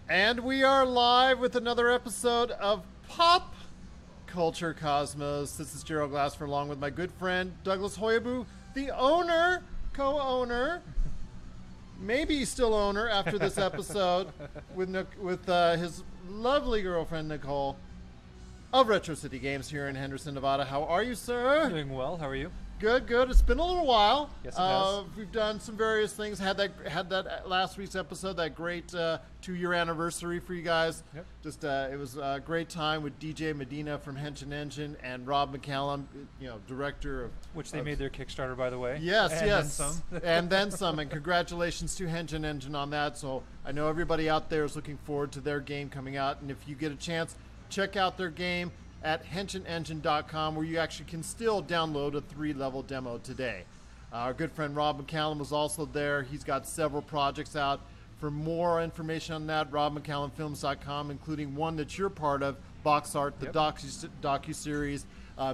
And we are live with another episode of Pop Culture Cosmos. This is Gerald Glassford along with my good friend Douglas Hoyabu, the owner, co-owner, maybe still owner after this episode with his lovely girlfriend Nicole of Retro City Games here in Henderson, Nevada. How are you, sir? Doing well. How are you? Good, good. It's been a little while. Yes, it has. We've done some various things. Had that last week's episode, that great 2-year anniversary for you guys. Yep. Just it was a great time with DJ Medina from Henshin Engine and Rob McCallum, director of Which they made their Kickstarter, by the way. Yes, and yes, then some. and then some. And congratulations to Henshin Engine on that. So I know everybody out there is looking forward to their game coming out. And if you get a chance, check out their game at henshinengine.com, where you actually can still download a 3-level demo today. Our good friend Rob McCallum was also there. He's got several projects out. For more information on that, robmccallumfilms.com, including one that you're part of, Box Art, the docu-series,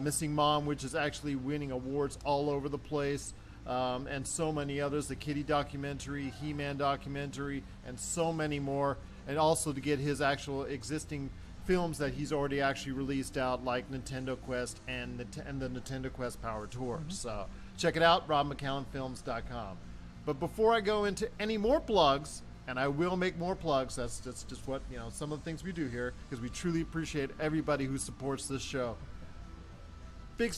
Missing Mom, which is actually winning awards all over the place, and so many others, the Kitty documentary, He-Man documentary, and so many more. And also to get his actual existing films that he's already actually released out, like Nintendo Quest and the Nintendo Quest Power Tour. Mm-hmm. So check it out, robmccallumfilms.com. But before I go into any more plugs, and I will make more plugs, that's just what, some of the things we do here, because we truly appreciate everybody who supports this show. Big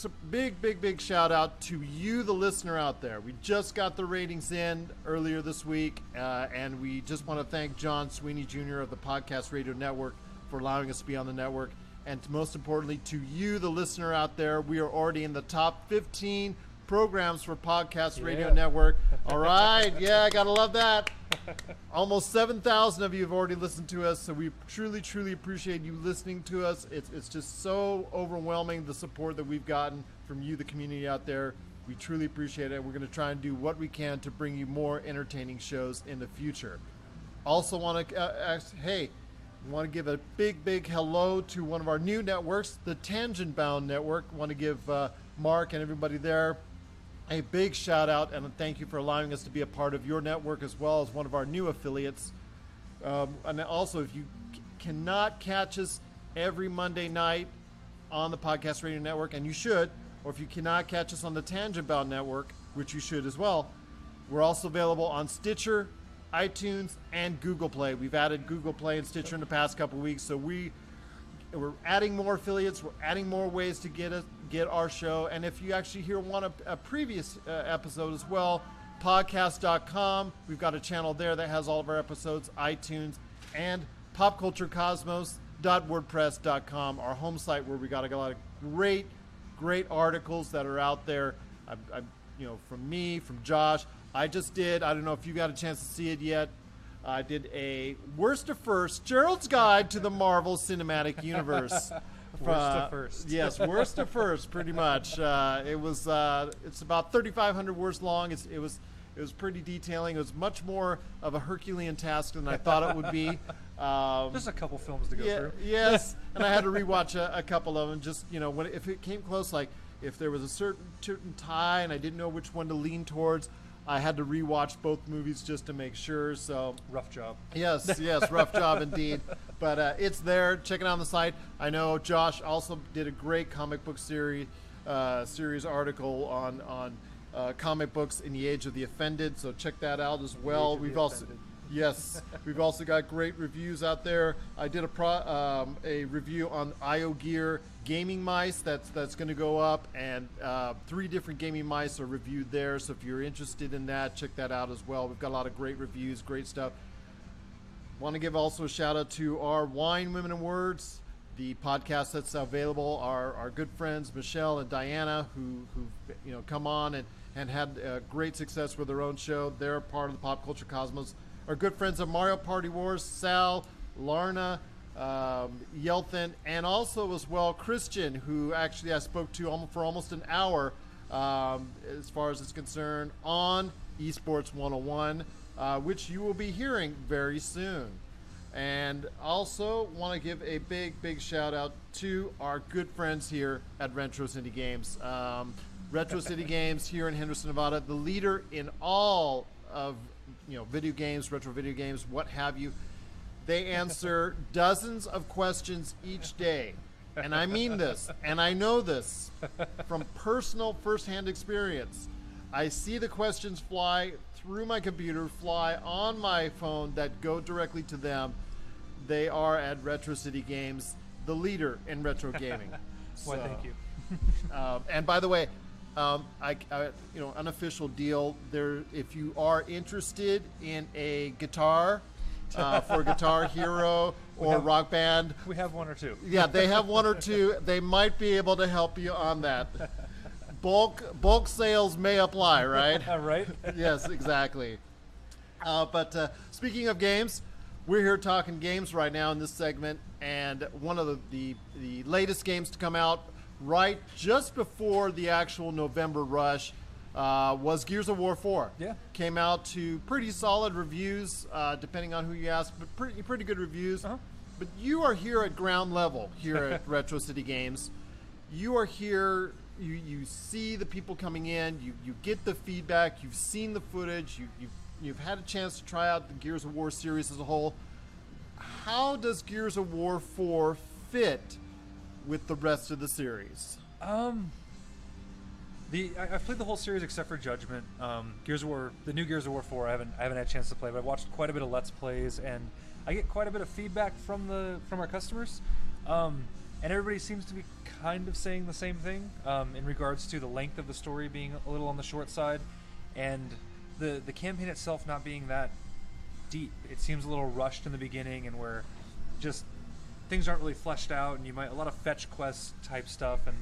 shout out to you, the listener out there. We just got the ratings in earlier this week, and we just want to thank John Sweeney Jr. of the Podcast Radio Network for allowing us to be on the network. And most importantly, to you, the listener out there, we are already in the top 15 programs for Podcast Radio Network. All right. Yeah, I got to love that. Almost 7,000 of you have already listened to us, so we truly appreciate you listening to us. It's just so overwhelming, the support that we've gotten from you, the community out there. We truly appreciate it. We're going to try and do what we can to bring you more entertaining shows in the future. Also want to want to give a big hello to one of our new networks, the Tangent Bound Network. Want to give Mark and everybody there a big shout out and a thank you for allowing us to be a part of your network as well as one of our new affiliates. And also, if you cannot catch us every Monday night on the Podcast Radio Network, and you should, or if you cannot catch us on the Tangent Bound Network, which you should as well, we're also available on Stitcher, iTunes, and Google Play. We've added Google Play and Stitcher in the past couple of weeks, so we're adding more affiliates. We're adding more ways to get our show. And if you actually want a previous episode as well, podcast.com. We've got a channel there that has all of our episodes, iTunes, and popculturecosmos.wordpress.com, our home site where we got a lot of great articles that are out there. From me, from Josh. I don't know if you got a chance to see it yet. I did a worst to first, Gerald's Guide to the Marvel Cinematic Universe. Worst to first. Yes, worst to first, pretty much. It's about 3,500 words long. It was pretty detailing. It was much more of a Herculean task than I thought it would be. There's a couple films to go through. Yes, and I had to rewatch a couple of them. Just if it came close, like if there was a certain tie and I didn't know which one to lean towards, I had to rewatch both movies just to make sure. So rough job. Yes, rough job indeed. But it's there. Check it out on the site. I know Josh also did a great comic book series article on comic books in the age of the offended. So check that out as well. We've also got great reviews out there. I did a review on IO Gear gaming mice that's going to go up, and 3 different gaming mice are reviewed there. So if you're interested in that, check that out as well. We've got a lot of great reviews, great stuff. Want to give also a shout out to our Wine, Women, and Words, the podcast that's available. Our good friends Michelle and Diana, who come on and had great success with their own show. They're part of the Pop Culture Cosmos. Our good friends of Mario Party Wars, Sal, Larna, Yelthin, and also as well Christian, who actually I spoke to for almost an hour as far as it's concerned on Esports 101, which you will be hearing very soon. And also want to give a big shout out to our good friends here at Retro City Games. Retro City Games here in Henderson, Nevada, the leader in all of video games, retro video games, what have you. They answer dozens of questions each day. And I mean this, and I know this from personal first-hand experience. I see the questions fly through my computer, fly on my phone that go directly to them. They are at Retro City Games, the leader in retro gaming. Why, thank you. And by the way, unofficial deal there. If you are interested in a guitar for Guitar Hero or Rock Band, we have one or two. Yeah, they have one or two. They might be able to help you on that. Bulk sales may apply, right? Right. Yes, exactly. But speaking of games, we're here talking games right now in this segment, and one of the latest games to come out right just before the actual November rush was Gears of War 4. Yeah. Came out to pretty solid reviews, depending on who you ask, but pretty good reviews. Uh-huh. But you are here at ground level here at Retro City Games. You are here, you see the people coming in, you get the feedback, you've seen the footage, you've had a chance to try out the Gears of War series as a whole. How does Gears of War 4 fit with the rest of the series? I've played the whole series except for Judgment. Gears of War, the new Gears of War 4, I haven't had a chance to play, but I've watched quite a bit of Let's Plays, and I get quite a bit of feedback from our customers, and everybody seems to be kind of saying the same thing in regards to the length of the story being a little on the short side, and the campaign itself not being that deep. It seems a little rushed in the beginning, and where just things aren't really fleshed out, and a lot of fetch quest type stuff, and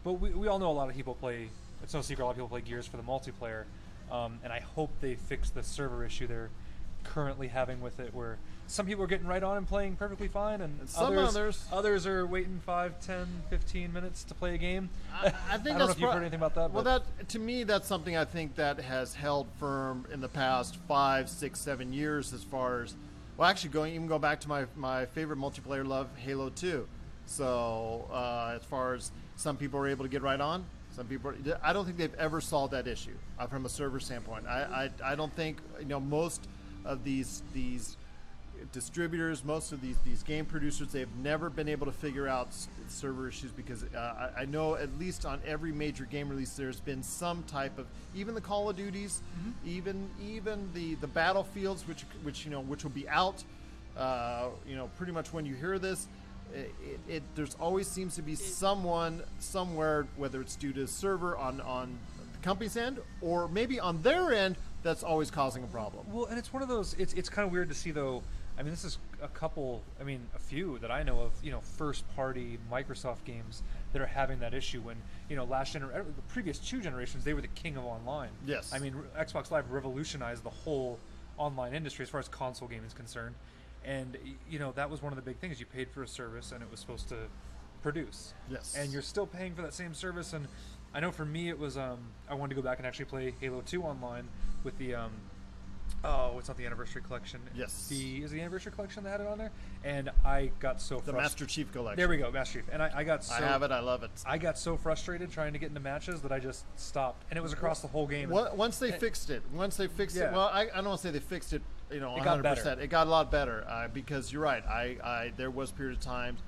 but we all know a lot of people play. It's no secret a lot of people play Gears for the multiplayer, and I hope they fix the server issue they're currently having with it, where some people are getting right on and playing perfectly fine, and others are waiting 5, 10, 15 minutes to play a game. I think I don't know if you've heard anything about that. Well, to me, that's something I think that has held firm in the past 5, 6, 7 years as far as, well, actually go back to my favorite multiplayer love, Halo 2. So as far as some people are able to get right on, some people, I don't think they've ever solved that issue from a server standpoint. I don't think most of these distributors, most of these game producers, they've never been able to figure out server issues, because I know at least on every major game release there's been some type of, even the Call of Duties, even the Battlefields, which will be out pretty much when you hear this. There's always seems to be someone somewhere, whether it's due to server on the company's end or maybe on their end, that's always causing a problem. Well, and it's one of those. It's kind of weird to see, though. I mean, this is a few that I know of. First-party Microsoft games that are having that issue. When the previous 2 generations, they were the king of online. Yes. I mean, Xbox Live revolutionized the whole online industry as far as console gaming is concerned. And that was one of the big things. You paid for a service, and it was supposed to produce. Yes. And you're still paying for that same service. And I know for me, it was I wanted to go back and actually play Halo 2 online with the it's not the Anniversary Collection. Yes. Is the Anniversary Collection that had it on there? And I got so frustrated. The Master Chief Collection. There we go, Master Chief. And I got so... I have it. I love it. I got so frustrated trying to get into matches that I just stopped. And it was across the whole game. Once they fixed it. Well, I don't want to say they fixed it, 100%. It got better. It got a lot better because you're right. There was a period of times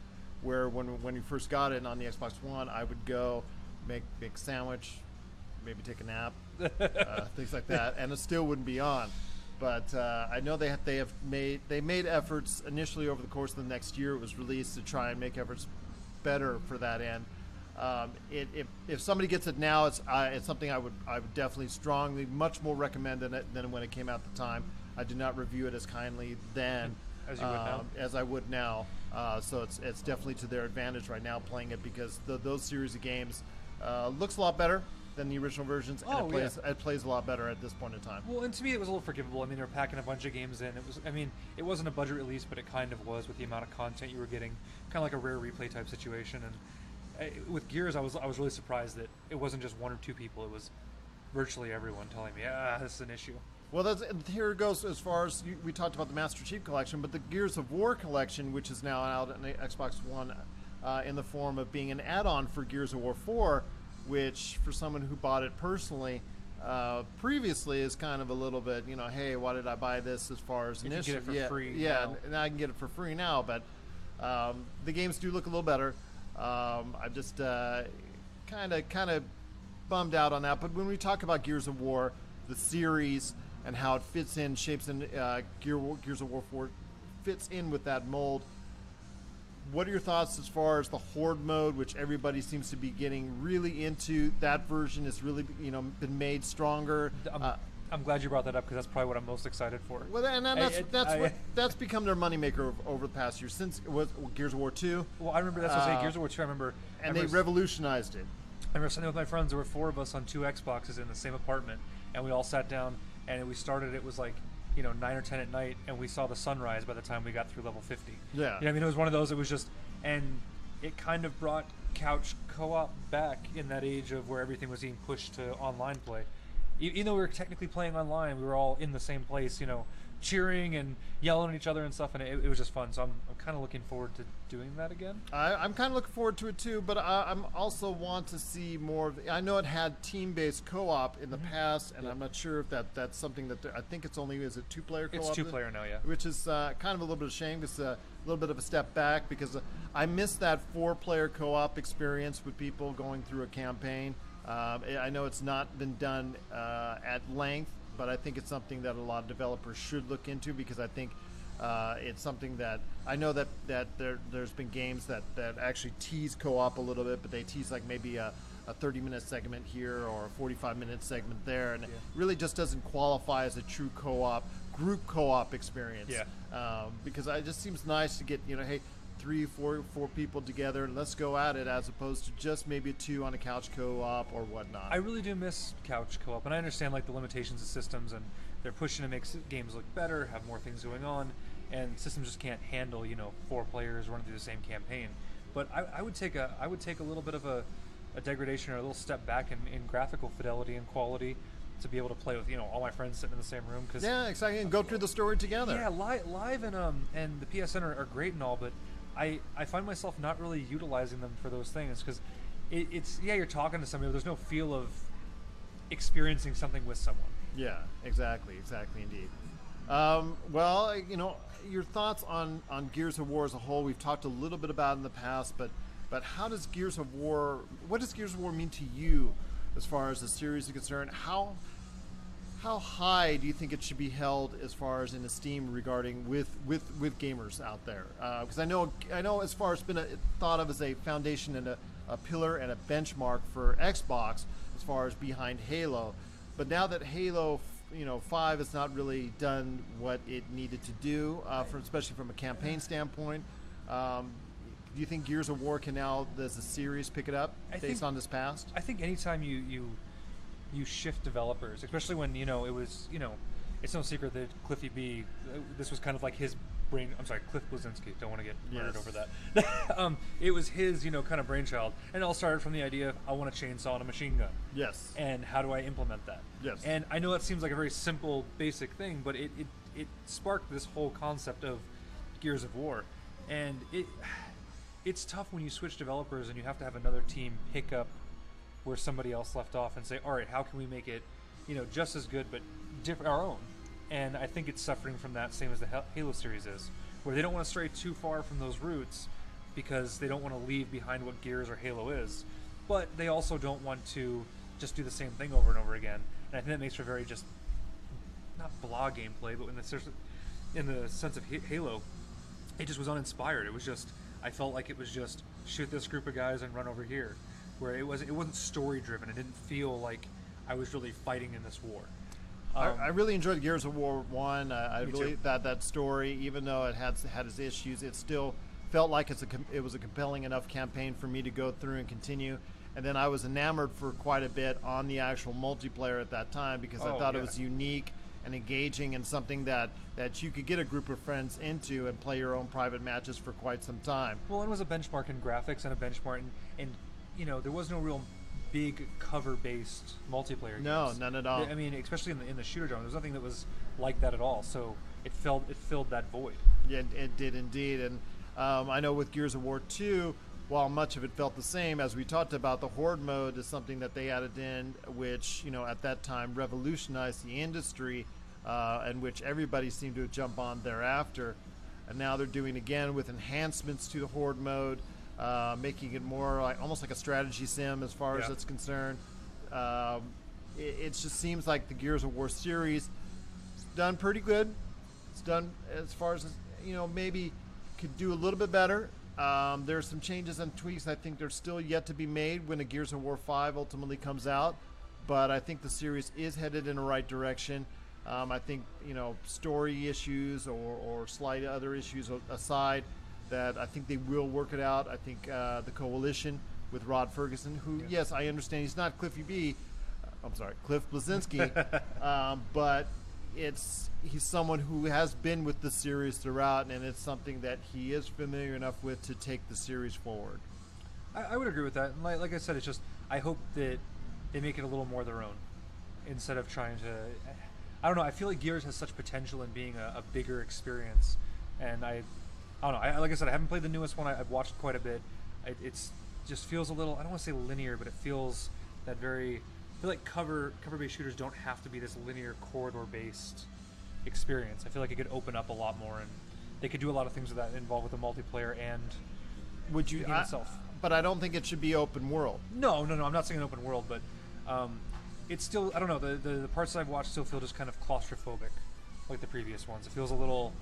where when you first got it on the Xbox One, I would go make a sandwich, maybe take a nap, things like that, and it still wouldn't be on. But I know they made efforts initially over the course of the next year it was released to try and make efforts better for that end. If somebody gets it now, it's something I would definitely strongly much more recommend than when it came out at the time. I did not review it as kindly then as I would now. So it's definitely to their advantage right now playing it, because those series of games looks a lot better than the original versions, and it plays a lot better at this point in time. Well, and to me, it was a little forgivable. I mean, they were packing a bunch of games in. It wasn't a budget release, but it kind of was with the amount of content you were getting, kind of like a rare replay type situation. And with Gears, I was really surprised that it wasn't just 1 or 2 people. It was virtually everyone telling me, this is an issue. Well, here it goes as far as we talked about the Master Chief Collection, but the Gears of War Collection, which is now out on the Xbox One in the form of being an add-on for Gears of War 4, which for someone who bought it personally, previously is kind of a little bit, hey, why did I buy this as far as You can initially? get it for free Yeah, now. and I can get it for free now, but the games do look a little better. I'm just kind of bummed out on that. But when we talk about Gears of War, the series and how it fits in, shapes in Gears of War 4 fits in with that mold. What are your thoughts as far as the Horde mode, which everybody seems to be getting really into? That version has really, been made stronger. I'm glad you brought that up because that's probably what I'm most excited for. Well, and that's become their moneymaker over the past year since Gears of War 2. Well, I remember that's what I was saying. Gears of War 2. I remember, they revolutionized it. I remember sitting with my friends. There were 4 of us on 2 Xboxes in the same apartment, and we all sat down and we started. It was like 9 or 10 at night, and we saw the sunrise by the time we got through level 50. Yeah. I mean, it was one of those. It was just, and it kind of brought couch co-op back in that age of where everything was being pushed to online play. Even though we were technically playing online, we were all in the same place, cheering and yelling at each other and stuff, and it was just fun. So I'm kind of looking forward to doing that again. I'm kind of looking forward to it too, but I'm also want to see more. I know it had team-based co-op in the past, and I'm not sure if that's something that I think it's only is it 2-player co-op. It's 2-player now, yeah. Which is kind of a little bit of a shame. It's a little bit of a step back because I missed that 4-player co-op experience with people going through a campaign. I know it's not been done at length, but I think it's something that a lot of developers should look into because I think it's something that I know that there's been games that actually tease co-op a little bit, but they tease like maybe a 30-minute segment here or a 45-minute segment there, and it really just doesn't qualify as a true co-op, group co-op experience. Yeah. Because it just seems nice to get, hey, 3, 4 people together and let's go at it, as opposed to just maybe 2 on a couch co-op or whatnot. I really do miss couch co-op, and I understand like the limitations of systems, and they're pushing to make games look better, have more things going on, and systems just can't handle 4 players running through the same campaign. But I would take a little bit of a degradation or a little step back in graphical fidelity and quality to be able to play with all my friends sitting in the same room. Cause, yeah, exactly, and go through the story together. Yeah, live and the PSN are great and all, but I find myself not really utilizing them for those things because it's you're talking to somebody, but there's no feel of experiencing something with someone. Yeah, exactly indeed. Well, your thoughts on Gears of War as a whole, we've talked a little bit about in the past, but what does Gears of War mean to you as far as the series is concerned? How high do you think it should be held as far as in esteem regarding with gamers out there? Because I know as far as it's been thought of as a foundation and a pillar and a benchmark for Xbox as far as behind Halo, but now that Halo 5 has not really done what it needed to do, especially from a campaign standpoint, do you think Gears of War can now, as a series, pick it up based on this past? I think anytime you shift developers, especially when it was it's no secret that Cliffy B, this was kind of like his brain. I'm sorry, Cliff Blazinski. Don't want to get murdered over that. It was his kind of brainchild, and it all started from the idea of I want a chainsaw and a machine gun. Yes. And how do I implement that? Yes. And I know that seems like a very simple, basic thing, but it sparked this whole concept of Gears of War, and it's tough when you switch developers and you have to have another team pick up where somebody else left off and say, all right, how can we make it, just as good but different, our own? And I think it's suffering from that, same as the Halo series is, where they don't want to stray too far from those roots because they don't want to leave behind what Gears or Halo is, but they also don't want to just do the same thing over and over again. And I think that makes for very just not blah gameplay, but in the sense of Halo, it just was uninspired. It was just, I felt like it was just shoot this group of guys and run over here, where it wasn't story driven. It didn't feel like I was really fighting in this war. I really enjoyed Gears of War 1. I really too. that story, even though it had its issues, it still felt like it was a compelling enough campaign for me to go through and continue. And then I was enamored for quite a bit on the actual multiplayer at that time because I thought it was unique and engaging and something that you could get a group of friends into and play your own private matches for quite some time. Well, it was a benchmark in graphics and a benchmark in there was no real big cover-based multiplayer No, games. none at all. I mean, especially in the shooter genre, there's nothing that was like that at all. So it filled that void. Yeah, it did indeed. And I know with Gears of War 2, while much of it felt the same, as we talked about, the Horde mode is something that they added in, which, you know, at that time revolutionized the industry, and which everybody seemed to jump on thereafter. And now they're doing again with enhancements to the Horde mode, making it more like almost like a strategy sim as far as it's concerned. It just seems like the Gears of War series is done pretty good. It's done as far as, you know, maybe could do a little bit better. There's some changes and tweaks I think they're still yet to be made when a Gears of War 5 ultimately comes out, but I think the series is headed in the right direction. I think, you know, story issues or slight other issues aside, that I think they will work it out. I think the Coalition with Rod Ferguson, who, yes, I understand he's not Cliff Bleszinski, but he's someone who has been with the series throughout, and it's something that he is familiar enough with to take the series forward. I would agree with that. And like I said, it's just I hope that they make it a little more their own instead of trying to. I don't know. I feel like Gears has such potential in being a bigger experience, and I don't know. Like I said, I haven't played the newest one. I've watched quite a bit. It's just feels a little. I don't want to say linear, but it feels that very. I feel like cover-based shooters don't have to be this linear corridor-based experience. I feel like it could open up a lot more, and they could do a lot of things with that involved with the multiplayer and the game itself. But I don't think it should be open world. No. I'm not saying an open world, but it's still. I don't know. The parts that I've watched still feel just kind of claustrophobic, like the previous ones. It feels a little.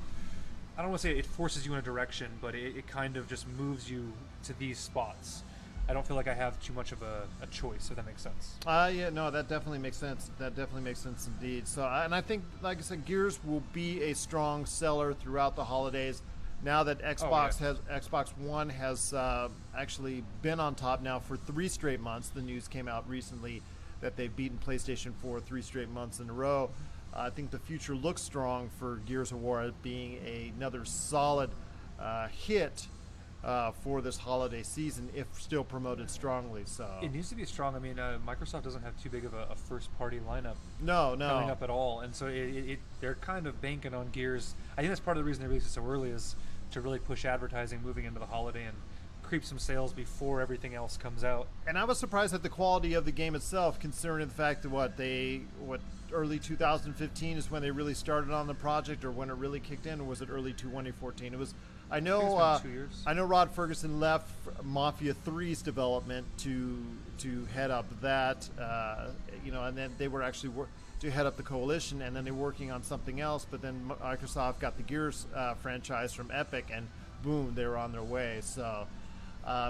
I don't want to say it forces you in a direction, but it kind of just moves you to these spots. I don't feel like I have too much of a choice, if that makes sense. Yeah, no, that definitely makes sense. That definitely makes sense indeed. So, and I think, like I said, Gears will be a strong seller throughout the holidays. Now that Xbox One has actually been on top now for 3 straight months. The news came out recently that they've beaten PlayStation 4 3 straight months in a row. I think the future looks strong for Gears of War being another solid hit for this holiday season, if still promoted strongly. So it needs to be strong. I mean, Microsoft doesn't have too big of a first-party lineup coming up at all, and so they're kind of banking on Gears. I think that's part of the reason they released it so early, is to really push advertising moving into the holiday and creep some sales before everything else comes out. And I was surprised at the quality of the game itself, considering the fact that early 2015 is when they really started on the project, or when it really kicked in, or was it early 2014? It was. I know 2 years. I know Rod Ferguson left Mafia 3's development to head up that, and then they were actually to head up the Coalition, and then they're working on something else. But then Microsoft got the Gears franchise from Epic, and boom, they were on their way. So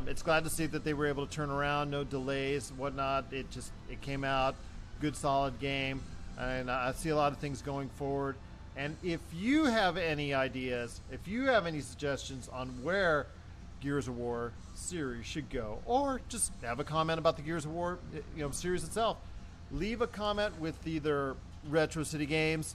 it's glad to see that they were able to turn around, no delays, whatnot. It came out, good solid game, and I see a lot of things going forward. And if you have any ideas, if you have any suggestions on where Gears of War series should go, or just have a comment about the Gears of War series itself, leave a comment with either Retro City Games,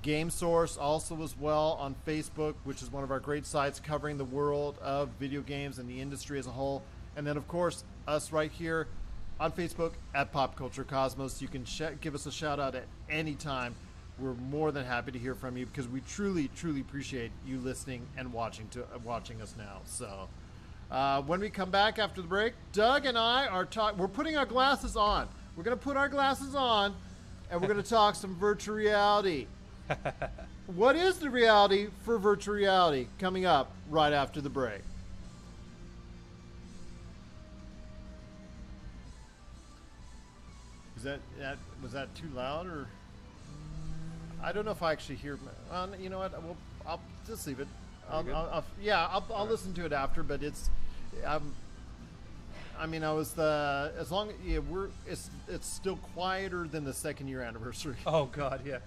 Game Source also as well on Facebook, which is one of our great sites covering the world of video games and the industry as a whole. And then, of course, us right here on Facebook at Pop Culture Cosmos. You can give us a shout out at any time. We're more than happy to hear from you, because we truly, truly appreciate you listening and watching us now. So when we come back after the break, Doug and I we're putting our glasses on. We're going to put our glasses on, and we're going to talk some virtual reality. What is the reality for virtual reality? Coming up right after the break. Was that too loud, or? I don't know if I actually hear. You know what? I'll just leave it. I'll listen to it after. But it's. I mean, it's still quieter than the 2nd year anniversary. Oh God, yeah.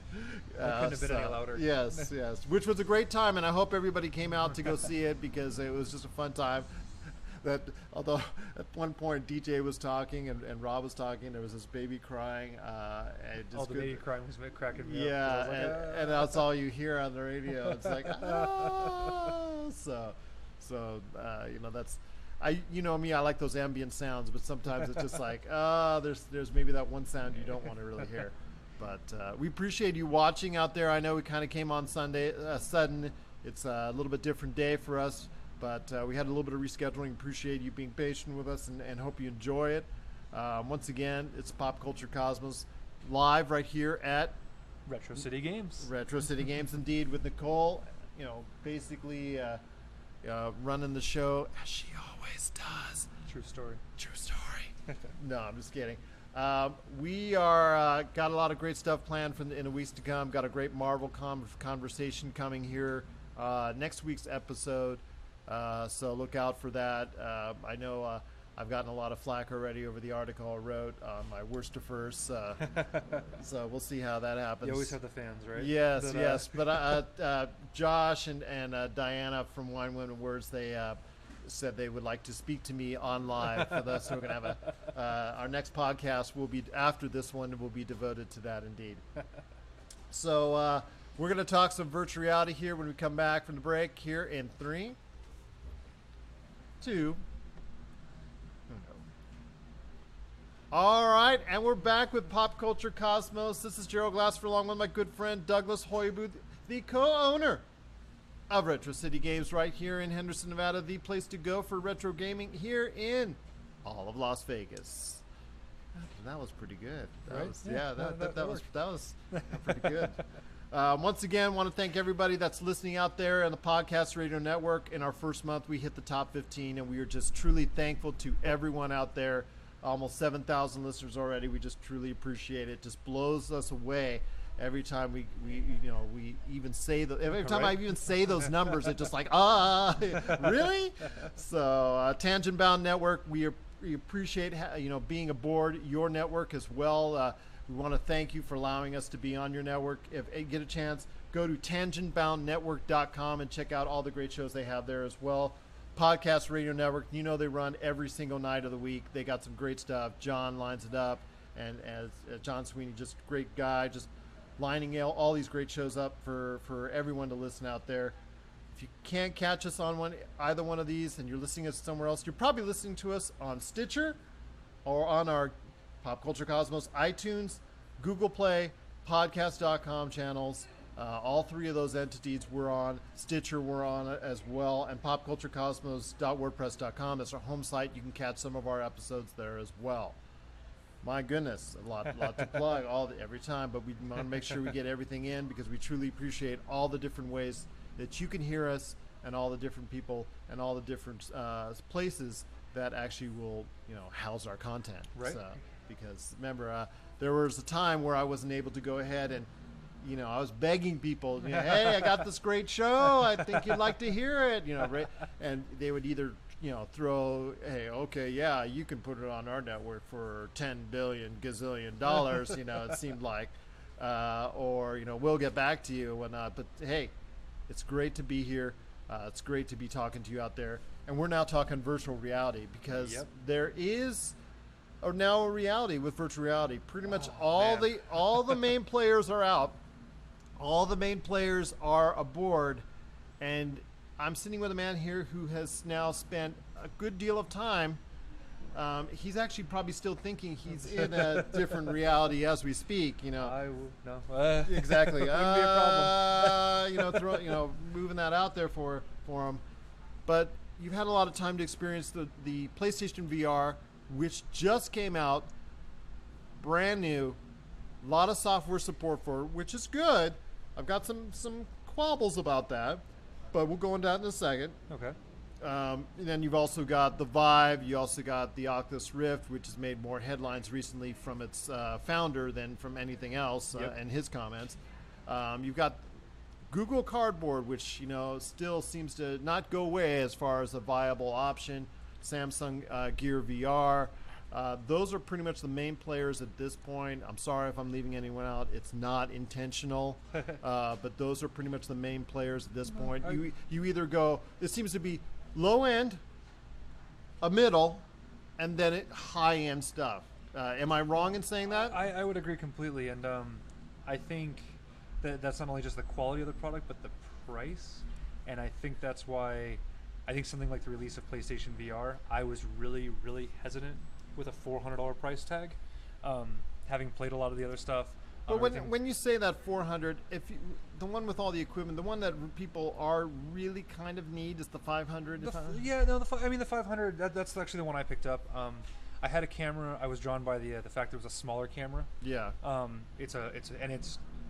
Couldn't have been any louder. Yes, which was a great time, and I hope everybody came out to go see it, because it was just a fun time. That although at one point DJ was talking and Rob was talking, there was this baby crying. The baby crying was cracking me up. Yeah, and that's all you hear on the radio. It's like, oh, that's. Me, I like those ambient sounds, but sometimes it's just like, there's maybe that one sound you don't want to really hear. But we appreciate you watching out there. I know we kind of came on Sunday sudden. It's a little bit different day for us. but we had a little bit of rescheduling. Appreciate you being patient with us, and hope you enjoy it. Once again, it's Pop Culture Cosmos live right here at Retro City Games. Retro City Games, indeed, with Nicole, basically running the show as she always does. True story. True story. No, I'm just kidding. We are got a lot of great stuff planned in the weeks to come. Got a great Marvel conversation coming here next week's episode, so look out for that. I know I've gotten a lot of flack already over the article I wrote on my worst to first, so we'll see how that happens. You always have the fans, right? Yes, yes. But Josh and Diana from Wine Women Words, they said they would like to speak to me on live. For those who are going to have our next podcast will be after this one, will be devoted to that indeed. So we're going to talk some virtual reality here when we come back from the break here in 3, 2. All right, and we're back with Pop Culture Cosmos. This is Gerald Glassford along with my good friend Douglas Hoybuth, the co-owner of Retro City Games right here in Henderson, Nevada, the place to go for retro gaming here in all of Las Vegas. That was pretty good. That was pretty good. Once again, want to thank everybody that's listening out there on the Podcast Radio Network. In our first month, we hit the top 15, and we are just truly thankful to everyone out there. Almost 7,000 listeners already. We just truly appreciate it. Just blows us away every time we even say every time I even say those numbers. It's just like really. So Tangent Bound Network, we appreciate being aboard your network as well. We want to thank you for allowing us to be on your network. If you get a chance, go to tangentboundnetwork.com and check out all the great shows they have there as well. Podcast Radio Network, they run every single night of the week. They got some great stuff. John lines it up, and as John Sweeney, just great guy, just lining all these great shows up for everyone to listen out there. If you can't catch us on either one of these and you're listening to us somewhere else, you're probably listening to us on Stitcher or on our Pop Culture Cosmos iTunes, Google Play, podcast.com channels. All three of those entities we're on. Stitcher we're on as well, and popculturecosmos.wordpress.com. That's our home site. You can catch some of our episodes there as well. My goodness, a lot to plug every time, but we want to make sure we get everything in because we truly appreciate all the different ways that you can hear us and all the different people and all the different places that actually will house our content. Right. So, because remember, there was a time where I wasn't able to go ahead and I was begging people, hey, I got this great show. I think you'd like to hear it, right? And they would either, throw, hey, okay, yeah, you can put it on our network for $10 billion gazillion dollars, it seemed like, or, we'll get back to you and whatnot. But hey, it's great to be here. It's great to be talking to you out there. And we're now talking virtual reality because there is now a reality with virtual reality. Pretty much all the main players are out. All the main players are aboard, and I'm sitting with a man here who has now spent a good deal of time. He's actually probably still thinking he's in a different reality as we speak. I will no. Exactly. Wouldn't be a problem. Moving that out there for him. But you've had a lot of time to experience the PlayStation VR, which just came out, brand new. A lot of software support for it, which is good. I've got some quabbles about that, but we'll go into that in a second. Okay. And then you've also got the Vive. You also got the Oculus Rift, which has made more headlines recently from its founder than from anything else and his comments. You've got Google Cardboard, which still seems to not go away as far as a viable option. Samsung Gear VR. Those are pretty much the main players at this point. I'm sorry if I'm leaving anyone out. It's not intentional, but those are pretty much the main players at this point. You either go, it seems to be low end, a middle, and then high end stuff. Am I wrong in saying that? I would agree completely, and I think that's not only just the quality of the product, but the price, and I think that's why I think something like the release of PlayStation VR, I was really, really hesitant with a $400 price tag. Having played a lot of the other stuff, But when you say that 400, the one with all the equipment, the one that people are really kind of need is the 500. The 500. That's actually the one I picked up. I had a camera. I was drawn by the fact there was a smaller camera. Yeah. It's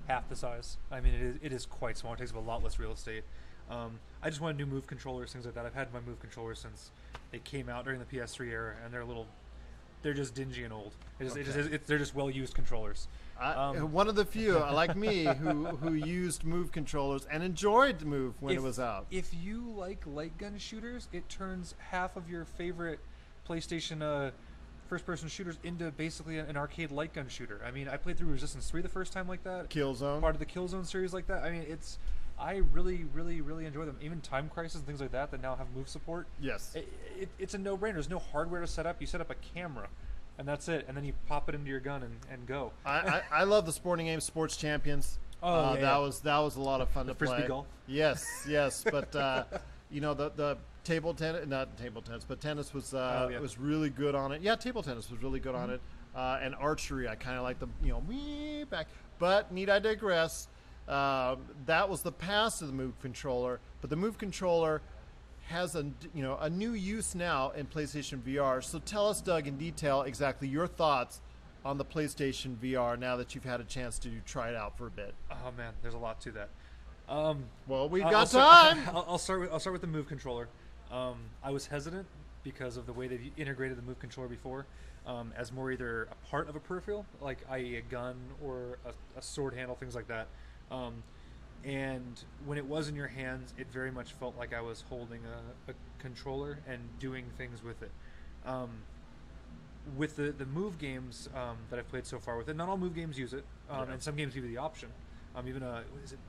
half the size. I mean, it is quite small. It takes up a lot less real estate. I just wanted new Move controllers, things like that. I've had my Move controllers since they came out during the PS3 era, and they're just dingy and old. They're just well-used controllers. One of the few, like me, who used Move controllers and enjoyed Move when it was out. If you like light gun shooters, it turns half of your favorite PlayStation first-person shooters into basically an arcade light gun shooter. I mean, I played through Resistance 3 the first time like that. Killzone. Part of the Killzone series like that. I mean, I really, really, really enjoy them. Even Time Crisis and things like that now have Move support. Yes. It's a no-brainer. There's no hardware to set up. You set up a camera, and that's it. And then you pop it into your gun and go. I love the sporting game Sports Champions. That was a lot of fun to play. Frisbee golf. Yes. But the table tennis, not table tennis, but tennis was was really good on it. Yeah, table tennis was really good on it. And archery, I kind of like the wee back. But need I digress? That was the past of the Move controller, but the Move controller has a new use now in PlayStation VR. So tell us, Doug, in detail exactly your thoughts on the PlayStation VR now that you've had a chance to try it out for a bit. Oh man, there's a lot to that. Well, we've got time. I'll start with the Move controller. I was hesitant because of the way they've integrated the Move controller before, as more either a part of a peripheral, like i.e. a gun or a sword handle, things like that. And when it was in your hands, it very much felt like I was holding a controller and doing things with it. With the Move games that I've played so far with it, not all Move games use it, and some games give you the option. Even what is it?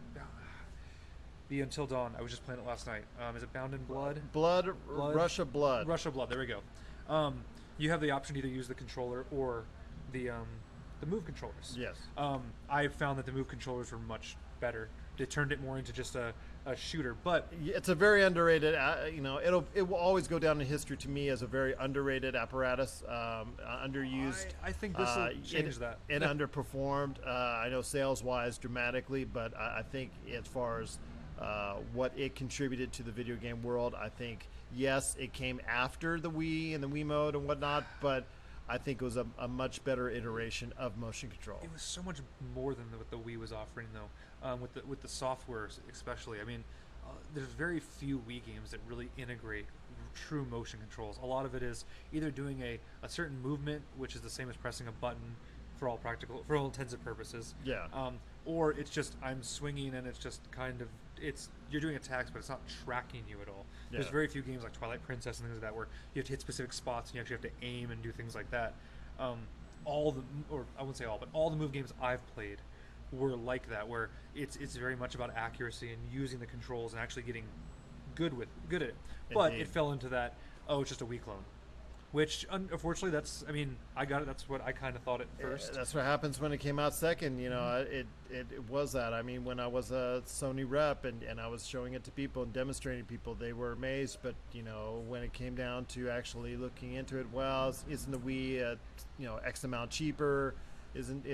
The Until Dawn. I was just playing it last night. Is it Bound in Blood? Blood. Russia Blood. Russia Blood. There we go. You have the option to either use the controller or the Move controllers. Yes. I found that the Move controllers were much better. They turned it more into just a shooter, but it's a very underrated. It will always go down in history to me as a very underrated apparatus, underused. I think this will change that. It underperformed. I know sales-wise dramatically, but I think as far as what it contributed to the video game world, I think yes, it came after the Wii and the Wiimote and whatnot, but I think it was a much better iteration of motion control. It was so much more than what the Wii was offering, though. With the software, especially. I mean, there's very few Wii games that really integrate true motion controls. A lot of it is either doing a certain movement, which is the same as pressing a button for all intents and purposes. Yeah. Or it's just I'm swinging and it's just kind of you're doing attacks, but it's not tracking you at all. Yeah. There's very few games like Twilight Princess and things like that where you have to hit specific spots and you actually have to aim and do things like that. I wouldn't say all, but all the Move games I've played were like that, where it's very much about accuracy and using the controls and actually getting good at it. But it fell into that, it's just a Wii clone. Which, unfortunately, I got it. That's what I kind of thought at first. That's what happens when it came out second. It was that. I mean, when I was a Sony rep and I was showing it to people and demonstrating to people, they were amazed. But, when it came down to actually looking into it, well, isn't the Wii, X amount cheaper? Isn't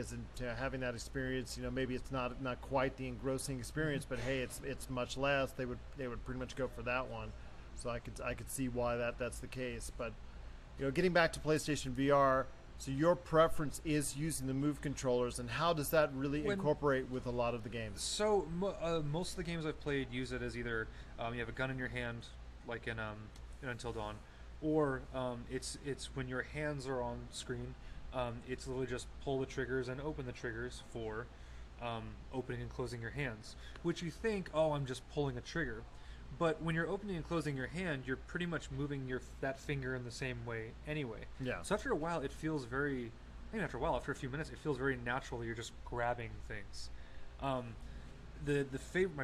having that experience? Maybe it's not quite the engrossing experience, but hey, it's much less. They would pretty much go for that one. So I could see why that's the case, but. Getting back to PlayStation VR, so your preference is using the Move controllers, and how does that really incorporate with a lot of the games? So most of the games I've played use it as either you have a gun in your hand, like in Until Dawn, or it's when your hands are on screen. It's literally just pull the triggers and open the triggers for opening and closing your hands, which you think, I'm just pulling a trigger. But when you're opening and closing your hand, you're pretty much moving that finger in the same way anyway. Yeah. So after a while, it feels after a few minutes, it feels very natural that you're just grabbing things. My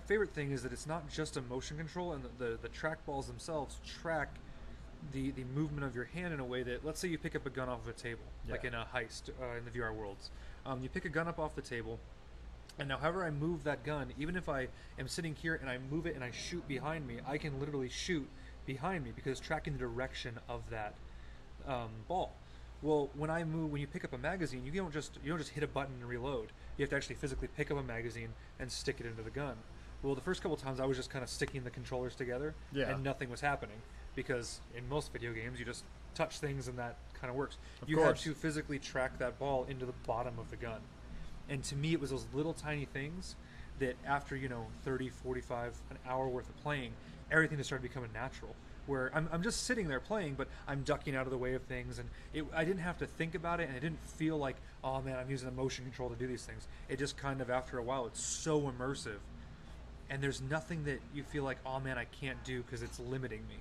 favorite thing is that it's not just a motion control, and the trackballs themselves track the movement of your hand in a way that, let's say you pick up a gun off of a table, like in a heist in the VR worlds. You pick a gun up off the table. And now, however I move that gun, even if I am sitting here and I move it and I shoot behind me, I can literally shoot behind me because it's tracking the direction of that ball. Well, when you pick up a magazine, you don't just hit a button and reload. You have to actually physically pick up a magazine and stick it into the gun. Well, the first couple times I was just kind of sticking the controllers together, and nothing was happening, because in most video games you just touch things and that kind of works. You have to physically track that ball into the bottom of the gun. And to me, it was those little tiny things that after 30, 45, an hour worth of playing, everything just started becoming natural. Where I'm just sitting there playing, but I'm ducking out of the way of things, and I didn't have to think about it, and it didn't feel like, oh man, I'm using a motion control to do these things. It just kind of, after a while, it's so immersive, and there's nothing that you feel like, oh man, I can't do because it's limiting me.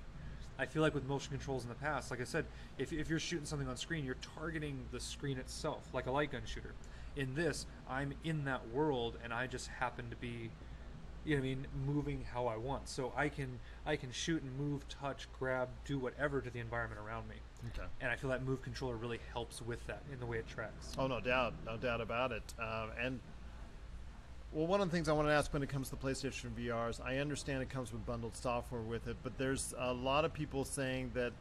I feel like with motion controls in the past, like I said, if you're shooting something on screen, you're targeting the screen itself, like a light gun shooter. In this, I'm in that world, and I just happen to be, moving how I want. So I can shoot and move, touch, grab, do whatever to the environment around me. Okay. And I feel that move controller really helps with that in the way it tracks. Oh, no doubt about it. And well, one of the things I want to ask when it comes to PlayStation VRs, I understand it comes with bundled software with it, but there's a lot of people saying that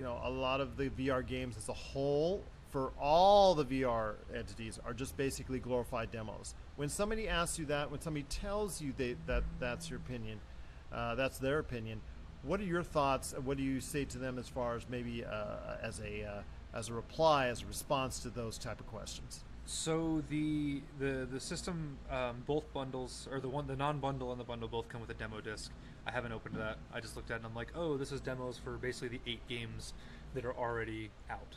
a lot of the VR games as a whole, for all the VR entities, are just basically glorified demos. When somebody asks you that, when somebody tells you that's your opinion, that's their opinion, what are your thoughts? What do you say to them as far as maybe as a reply, as a response to those type of questions? So the system, both bundles, or the non-bundle and the bundle, both come with a demo disc. I haven't opened that. I just looked at it and I'm like, oh, this is demos for basically the 8 games that are already out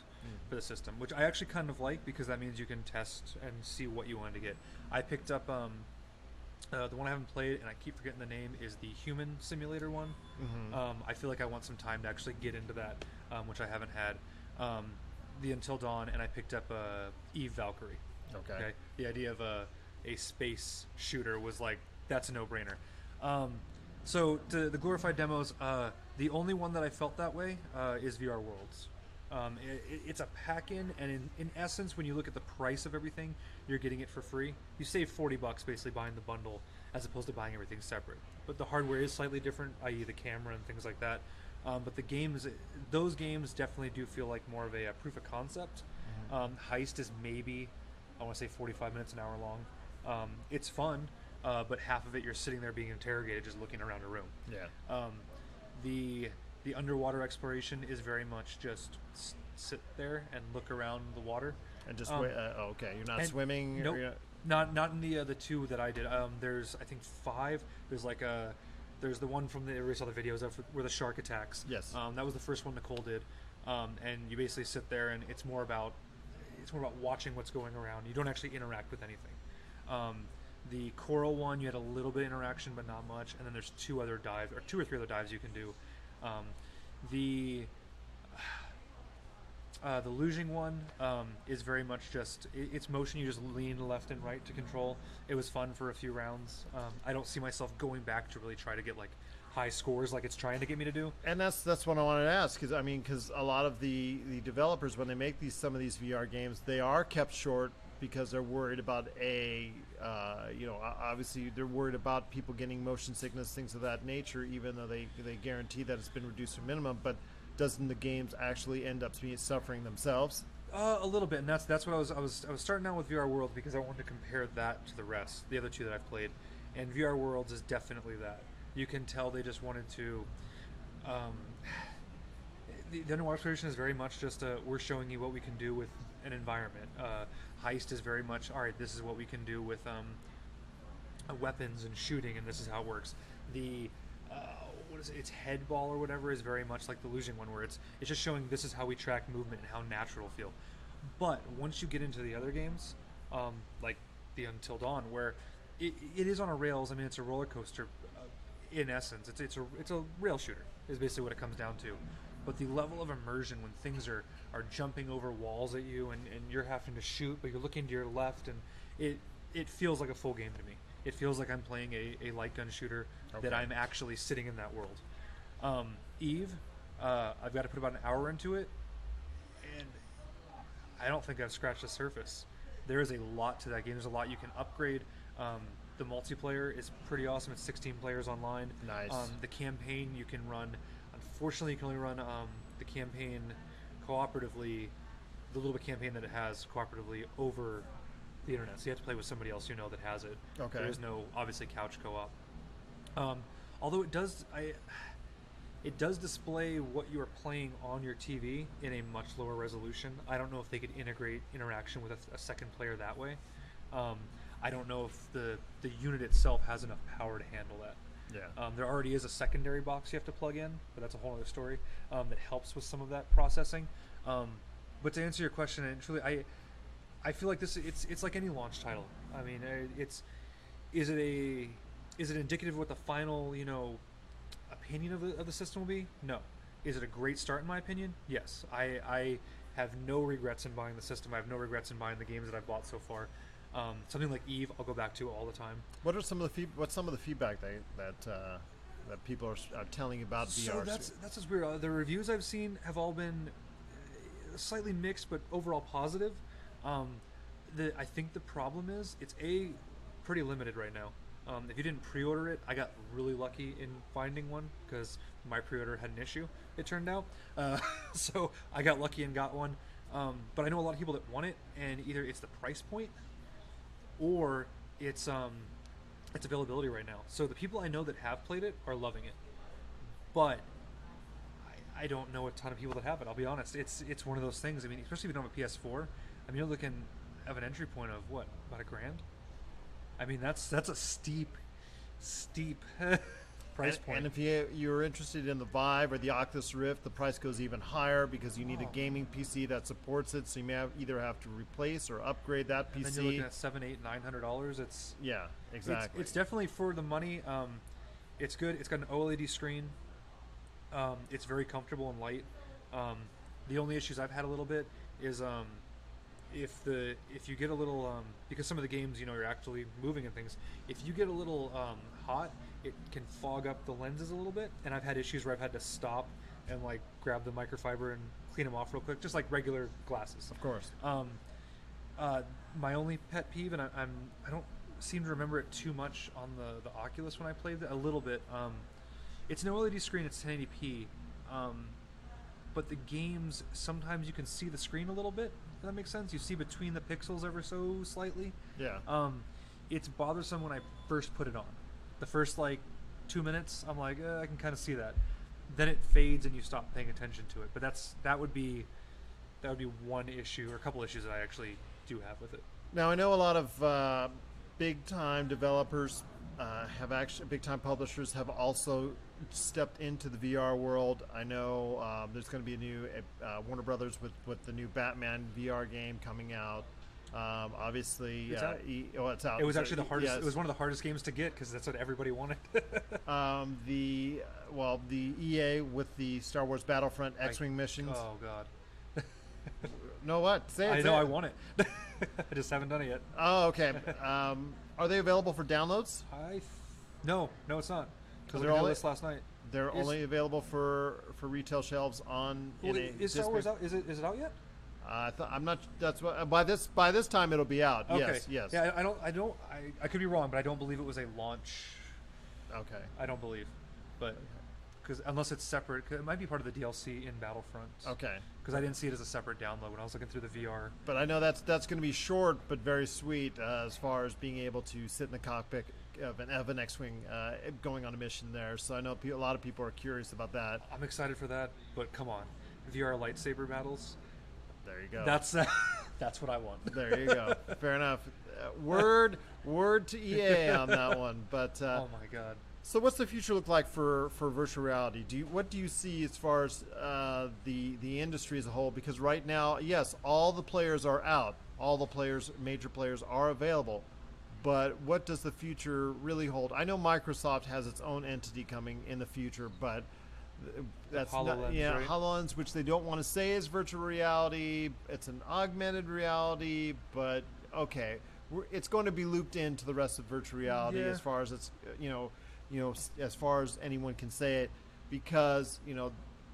for the system, which I actually kind of like, because that means you can test and see what you want to get. I picked up the one I haven't played, and I keep forgetting the name, is the Human Simulator one. I feel like I want some time to actually get into that, which I haven't had. The Until Dawn, and I picked up Eve Valkyrie. Okay. The idea of a space shooter was like, that's a no-brainer. So to the glorified demos, the only one that I felt that way is VR Worlds. It's a pack-in, and in essence, when you look at the price of everything, you're getting it for free. You save $40 basically buying the bundle, as opposed to buying everything separate. But the hardware is slightly different, i.e. the camera and things like that. But the games, those games definitely do feel like more of a proof of concept. Heist is maybe, I want to say 45 minutes, an hour long. It's fun, but half of it you're sitting there being interrogated, just looking around a room. Yeah. The underwater exploration is very much just sit there and look around the water. And just wait. Okay, you're not swimming. Nope. Not in the 2 that I did. There's, I think, 5. There's the one from we saw the videos of where the shark attacks. Yes. That was the first one Nicole did. And you basically sit there, and it's more about watching what's going around. You don't actually interact with anything. The coral one, you had a little bit of interaction, but not much. And then there's 2 or 3 other dives you can do. The luging one is very much just it's motion. You just lean left and right to control. It was fun for a few rounds. I don't see myself going back to really try to get like high scores like it's trying to get me to do. And that's what I wanted to ask, because a lot of the developers, when they make some of these VR games, they are kept short because they're worried about obviously they're worried about people getting motion sickness, things of that nature, even though they guarantee that it's been reduced to a minimum. But doesn't the games actually end up suffering themselves? A little bit, and that's what I was starting out with VR World, because I wanted to compare that to the other 2 that I've played, and VR Worlds is definitely that. You can tell they just wanted to. The underwater exploration is very much just we're showing you what we can do with an environment. Heist is very much, all right, this is what we can do with weapons and shooting, and this is how it works. The it's head ball or whatever is very much like the losing one, where it's just showing this is how we track movement and how natural it'll feel. But once you get into the other games, like the Until Dawn, where it is on a rails. I mean, it's a roller coaster. In essence, it's a rail shooter is basically what it comes down to. But the level of immersion when things are jumping over walls at you, and you're having to shoot, but you're looking to your left, and it feels like a full game to me. It feels like I'm playing a light gun shooter, that I'm actually sitting in that world. Eve, I've got to put about an hour into it, and I don't think I've scratched the surface. There is a lot to that game. There's a lot you can upgrade. The multiplayer is pretty awesome. It's 16 players online. Nice. The campaign you can run. Unfortunately, you can only run the campaign cooperatively the little bit campaign that it has cooperatively over the internet. So you have to play with somebody else that has it. Okay. There is no obviously couch co-op. Although it does display what you are playing on your TV in a much lower resolution. I don't know if they could integrate interaction with a second player that way. I don't know if the unit itself has enough power to handle that. Yeah. There already is a secondary box you have to plug in, but that's a whole other story that helps with some of that processing. But to answer your question, and truly, I feel like it's like any launch title. I mean, is it indicative of what the final opinion of the system will be? No. Is it a great start in my opinion? Yes. I have no regrets in buying the system. I have no regrets in buying the games that I've bought so far. Something like Eve, I'll go back to all the time. What's some of the feedback that people are telling you about VR? So that's what's weird. The reviews I've seen have all been slightly mixed, but overall positive. I think the problem is it's pretty limited right now. If you didn't pre-order it, I got really lucky in finding one because my pre-order had an issue, it turned out. So I got lucky and got one. But I know a lot of people that want it, and either it's the price point or it's availability right now. So the people I know that have played it are loving it. But I don't know a ton of people that have it, I'll be honest. It's one of those things. I mean, especially if you don't have a PS4, I mean, you're looking at an entry point of what, about $1,000? I mean, that's a steep price point. And if you're interested in the Vive or the Oculus Rift, the price goes even higher because you need a gaming PC that supports it. So you may either have to replace or upgrade that PC. And then you're looking at $700, $800, $900. It's exactly. It's definitely for the money. It's good. It's got an OLED screen. It's very comfortable and light. The only issues I've had a little bit is if you get a little because some of the games you're actually moving and things, if you get a little hot, it can fog up the lenses a little bit, and I've had issues where I've had to stop and like grab the microfiber and clean them off real quick, just like regular glasses. Of course. My only pet peeve, and I don't seem to remember it too much on the Oculus when I played it, a little bit. It's an OLED screen, it's 1080p, but the games, sometimes you can see the screen a little bit. Does that make sense? You see between the pixels ever so slightly. Yeah. It's bothersome when I first put it on. The first 2 minutes, I'm like, I can kind of see that. Then it fades and you stop paying attention to it. But that would be one issue or a couple issues that I actually do have with it. Now I know a lot of big time developers big time publishers have also stepped into the VR world. I know there's going to be a new Warner Brothers with the new Batman VR game coming out. Obviously, it's out. It's out. It was actually the hardest. Yes. It was one of the hardest games to get because that's what everybody wanted. The EA with the Star Wars Battlefront X-wing missions. Oh God. No, what? Say it. I know. I want it. I just haven't done it yet. Oh, okay. Are they available for downloads? No, it's not. Because They're I this last night. They're only available for retail shelves on. Is Star Wars out? Is it out yet? I'm not. That's what by this time it'll be out. Okay. Yes. Yeah, I could be wrong, but I don't believe it was a launch. Okay. I don't believe, but because unless it's separate, 'cause it might be part of the DLC in Battlefront. Okay. Because I didn't see it as a separate download when I was looking through the VR. But I know that's going to be short but very sweet as far as being able to sit in the cockpit of an X-wing going on a mission there. So I know a lot of people are curious about that. I'm excited for that, but come on, VR lightsaber battles. There you go. That's what I want. There you go. Fair enough. Word to EA on that one. But oh my God. So what's the future look like for virtual reality? What do you see as far as the industry as a whole? Because right now, yes, all the players are out. All the major players are available. But what does the future really hold? I know Microsoft has its own entity coming in the future, but that's HoloLens, right? HoloLens, which they don't want to say is virtual reality. It's an augmented reality, but okay, it's going to be looped into the rest of virtual reality as far as it's as far as anyone can say it, because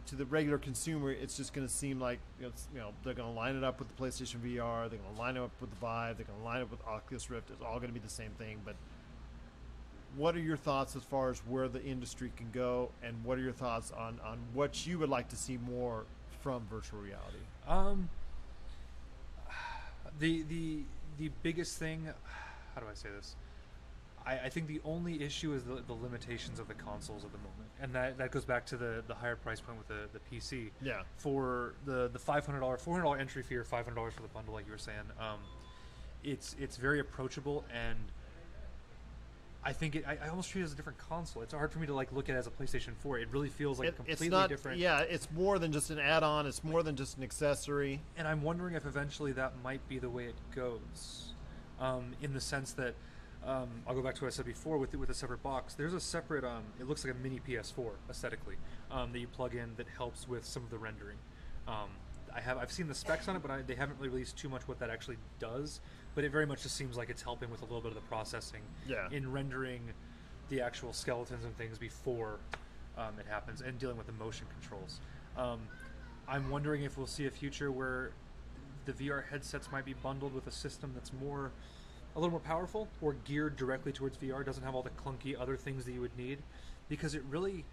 to the regular consumer, it's just going to seem like they're going to line it up with the PlayStation VR, they're going to line it up with the Vive, they're going to line it up with Oculus Rift. It's all going to be the same thing. But what are your thoughts as far as where the industry can go, and what are your thoughts on what you would like to see more from virtual reality? The biggest thing, how do I say this? I think the only issue is the limitations of the consoles at the moment, and that goes back to the higher price point with the PC. Yeah. For the $400 entry fee or $500 for the bundle, like you were saying, it's very approachable, and I think I almost treat it as a different console. It's hard for me to like look at it as a PlayStation 4. It really feels like completely it's not, different. Yeah, it's more than just an add-on. It's more than just an accessory. And I'm wondering if eventually that might be the way it goes, in the sense that I'll go back to what I said before with a separate box. There's a separate. It looks like a mini PS4 aesthetically that you plug in that helps with some of the rendering. I've seen the specs on it, but they haven't really released too much what that actually does. But it very much just seems like it's helping with a little bit of the processing in rendering the actual skeletons and things before it happens, and dealing with the motion controls. I'm wondering if we'll see a future where the VR headsets might be bundled with a system that's a little more powerful or geared directly towards VR, doesn't have all the clunky other things that you would need, because it really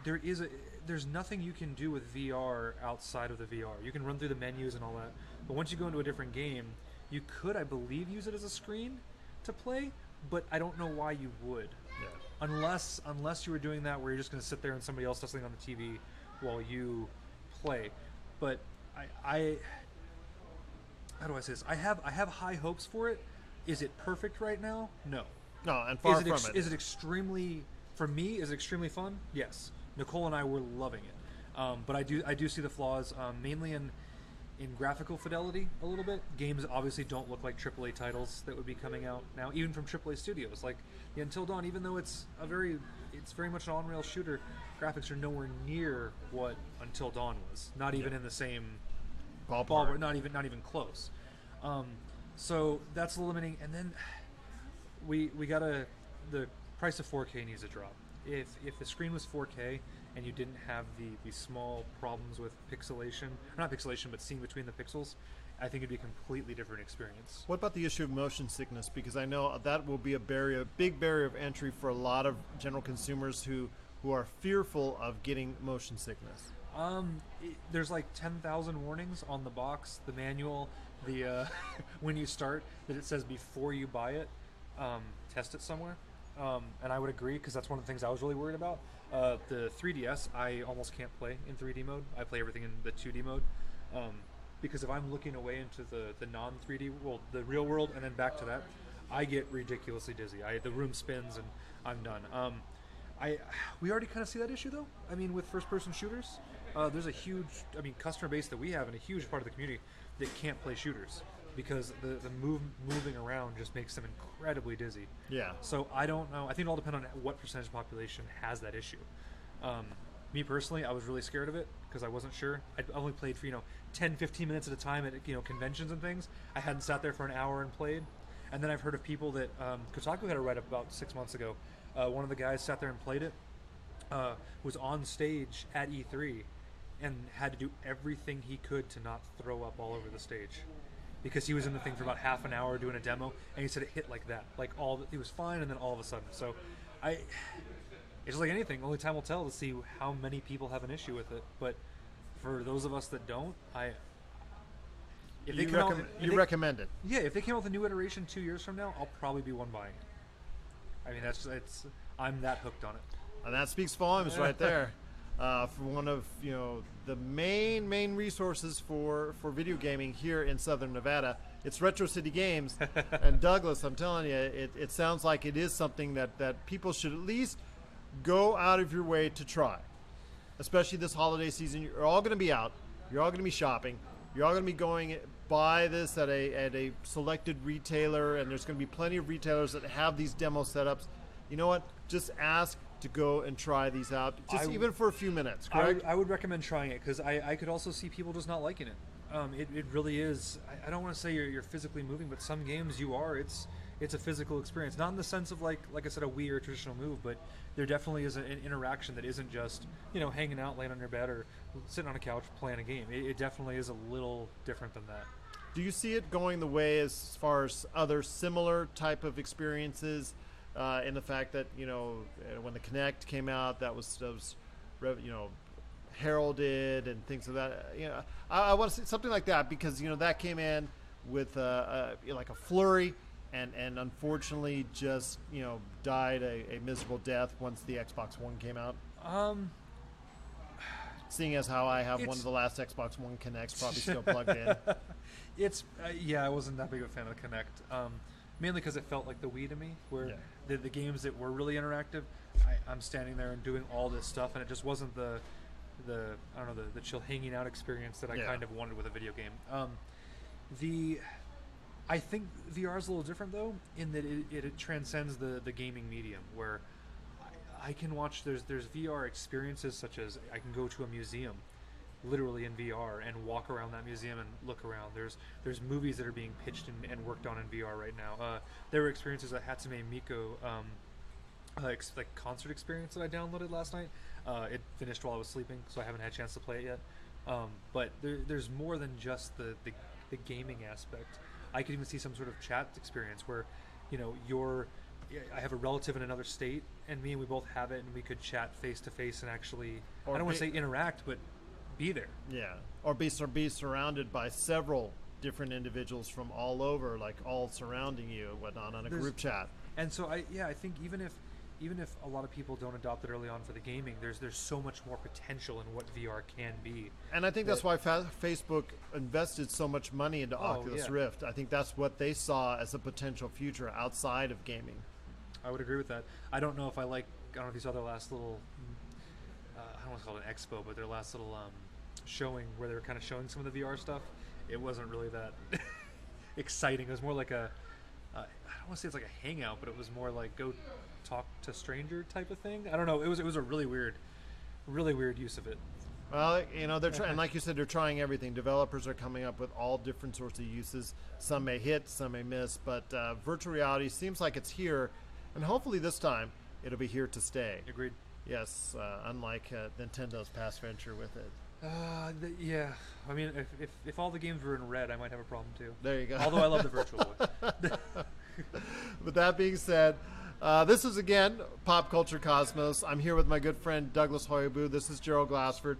there's nothing you can do with VR outside of the VR. You can run through the menus and all that, but once you go into a different game, you could, I believe, use it as a screen to play, but I don't know why you would. Yeah. Unless you were doing that where you're just going to sit there and somebody else does something on the TV while you play. But I how do I say this? I have high hopes for it. Is it perfect right now? No. No, and far from it. Is it extremely, for me, is it extremely fun? Yes. Nicole and I were loving it. But I do see the flaws, mainly in graphical fidelity a little bit. Games obviously don't look like AAA titles that would be coming out now, even from AAA studios. Like the Until Dawn, even though it's very much an on-rail shooter, graphics are nowhere near what Until Dawn was. Not even in the same ballpark. Not even close. So that's limiting. And then we gotta, the price of 4K needs to drop. If the screen was 4K and you didn't have the small problems with pixelation, not pixelation, but seeing between the pixels, I think it'd be a completely different experience. What about the issue of motion sickness? Because I know that will be a big barrier of entry for a lot of general consumers who are fearful of getting motion sickness. There's like 10,000 warnings on the box, the manual, the when you start, that it says before you buy it, test it somewhere. And I would agree, because that's one of the things I was really worried about. The 3DS, I almost can't play in 3D mode. I play everything in the 2D mode. Because if I'm looking away into the non-3D, well, the real world, and then back to that, I get ridiculously dizzy. The room spins and I'm done. We already kind of see that issue, though. I mean, with first-person shooters, there's a huge, customer base that we have, and a huge part of the community that can't play shooters, because the moving around just makes them incredibly dizzy. Yeah. So I don't know. I think it all depends on what percentage of the population has that issue. Me personally, I was really scared of it because I wasn't sure. I only played for 10, 15 minutes at a time at conventions and things. I hadn't sat there for an hour and played. And then I've heard of people that Kotaku had a write-up about 6 months ago. One of the guys sat there and played it. Was on stage at E3 and had to do everything he could to not throw up all over the stage, because he was in the thing for about half an hour doing a demo, and he said it hit like that, he was fine, and then all of a sudden. So it's just like anything, only time will tell to see how many people have an issue with it. But for those of us that don't, you recommend it. Yeah, if they came out with a new iteration 2 years from now, I'll probably be one buying it. I'm that hooked on it. And that speaks volumes right there. For one of the main resources for video gaming here in Southern Nevada, it's Retro City Games. And Douglas, I'm telling you, it sounds like it is something that people should at least go out of your way to try. Especially this holiday season, you're all going to be out. You're all going to be shopping. You're all going to be going buy this at a selected retailer, and there's going to be plenty of retailers that have these demo setups. You know what? Just ask to go and try these out, even for a few minutes, correct? I would recommend trying it, because I could also see people just not liking it. It really is. I don't want to say you're physically moving, but some games you are. It's a physical experience, not in the sense of like I said, a Wii or a traditional move, but there definitely is an interaction that isn't just hanging out, laying on your bed, or sitting on a couch playing a game. It definitely is a little different than that. Do you see it going the way as far as other similar type of experiences? In the fact that when the Kinect came out, that was heralded and things like that. I want to see something like that, because that came in with like a flurry, and unfortunately just died a miserable death once the Xbox One came out. Seeing as how I have one of the last Xbox One Connects probably still plugged in. It's I wasn't that big of a fan of the Kinect, mainly because it felt like the Wii to me, where the games that were really interactive, I'm standing there and doing all this stuff, and it just wasn't the I don't know, the chill hanging out experience that I kind of wanted with a video game. I think VR is a little different though, in that it transcends the gaming medium, where I can watch, there's VR experiences such as I can go to a museum literally in VR and walk around that museum and look around. There's movies that are being pitched and worked on in VR right now. There were experiences at Hatsume Miko, like concert experience that I downloaded last night. It finished while I was sleeping, so I haven't had a chance to play it yet. But there's more than just the gaming aspect. I could even see some sort of chat experience where, I have a relative in another state, and we both have it, and we could chat face to face and actually, I don't want to say interact, but be there. Yeah, or be surrounded by several different individuals from all over, like all surrounding you, whatnot, on a group chat. And so I think even if a lot of people don't adopt it early on for the gaming, there's so much more potential in what VR can be. And I think that's why Facebook invested so much money into Oculus Rift. I think that's what they saw as a potential future outside of gaming. I would agree with that. I don't know if I don't know these other last little, I don't want to call it an expo, but their last little showing where they were kind of showing some of the VR stuff. It wasn't really that exciting. It was more like I don't want to say it's like a hangout, but it was more like go talk to stranger type of thing. I don't know. It was a really weird use of it. Well, they're trying, and like you said, they're trying everything. Developers are coming up with all different sorts of uses. Some may hit, some may miss, but virtual reality seems like it's here, and hopefully this time it'll be here to stay. Agreed. Yes, unlike Nintendo's past venture with it. Yeah. I mean, if all the games were in red, I might have a problem too. There you go. Although I love the Virtual Boy. With that being said, this is again Pop Culture Cosmos. I'm here with my good friend Douglas Hoyabu. This is Gerald Glassford.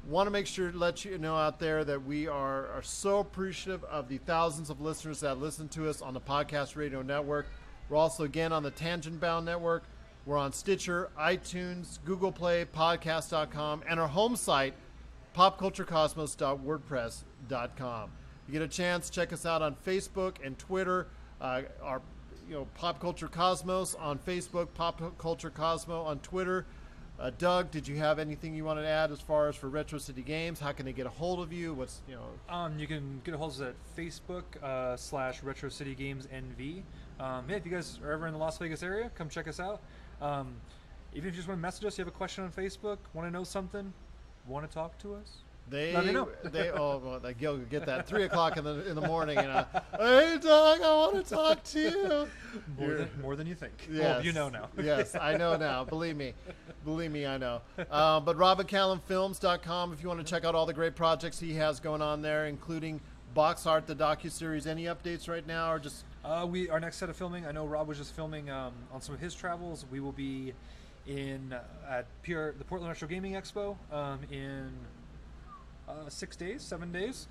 Want to make sure to let you know out there that we are so appreciative of the thousands of listeners that listen to us on the Podcast Radio Network. We're also again on the Tangent Bound Network. We're on Stitcher, iTunes, Google Play, podcast.com, and our home site, popculturecosmos.wordpress.com. You get a chance, check us out on Facebook and Twitter. Our Pop Culture Cosmos on Facebook, Pop Culture Cosmo on Twitter. Doug, did you have anything you wanted to add as far as for Retro City Games? How can they get a hold of you? You can get a hold of us at Facebook / Retro City Games NV. If you guys are ever in the Las Vegas area, come check us out. Even if you just want to message us, you have a question on Facebook, want to know something, want to talk to us, let me know. You'll get that 3 o'clock in the morning, and hey Doug, I want to talk to you. More than you think. Yes. Well, you know now. Yes, I know now. Believe me, I know. But RobinCallumFilms.com if you want to check out all the great projects he has going on there, including Box Art, the docuseries. Any updates right now, or just? Our next set of filming. I know Rob was just filming on some of his travels. We will be at the Portland Retro Gaming Expo in 7 days,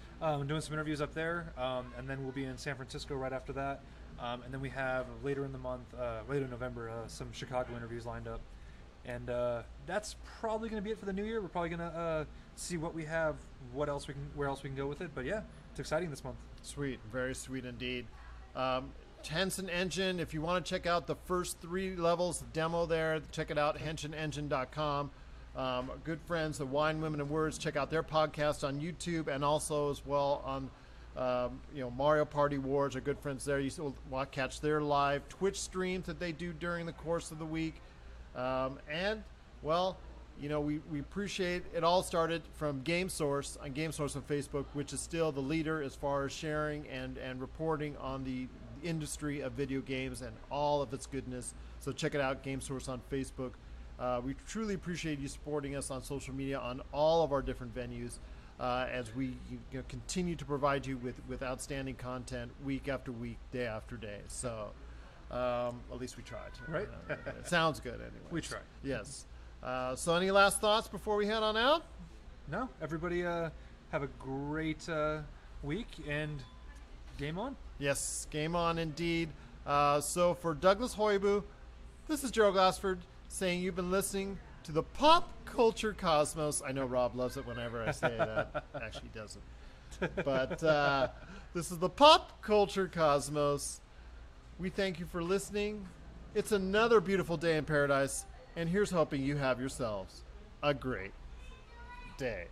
doing some interviews up there, and then we'll be in San Francisco right after that, and then we have later in November, some Chicago interviews lined up, and that's probably going to be it for the new year. We're probably going to see what we have, where else we can go with it, but yeah, it's exciting this month. Sweet, very sweet indeed. Henson Engine, if you want to check out the first 3 levels demo there, check it out, hensonengine.com. Good friends, the Wine, Women, and Words, check out their podcast on YouTube, and also as well on Mario Party Wars. Our good friends there. You will catch their live Twitch streams that they do during the course of the week. We appreciate it. All started from GameSource on Facebook, which is still the leader as far as sharing and reporting on the industry of video games and all of its goodness. So check it out, GameSource on Facebook. We truly appreciate you supporting us on social media on all of our different venues as we continue to provide you with outstanding content week after week, day after day. So at least we tried. Right? It sounds good anyway. We tried. Yes. So any last thoughts before we head on out? No. Everybody have a great week, and Game on. Yes, game on indeed. So for Douglas Hoibu, this is Gerald Glassford saying you've been listening to the Pop Culture Cosmos. I know Rob loves it whenever I say that. Actually, he doesn't. But this is the Pop Culture Cosmos. We thank you for listening. It's another beautiful day in paradise, and here's hoping you have yourselves a great day.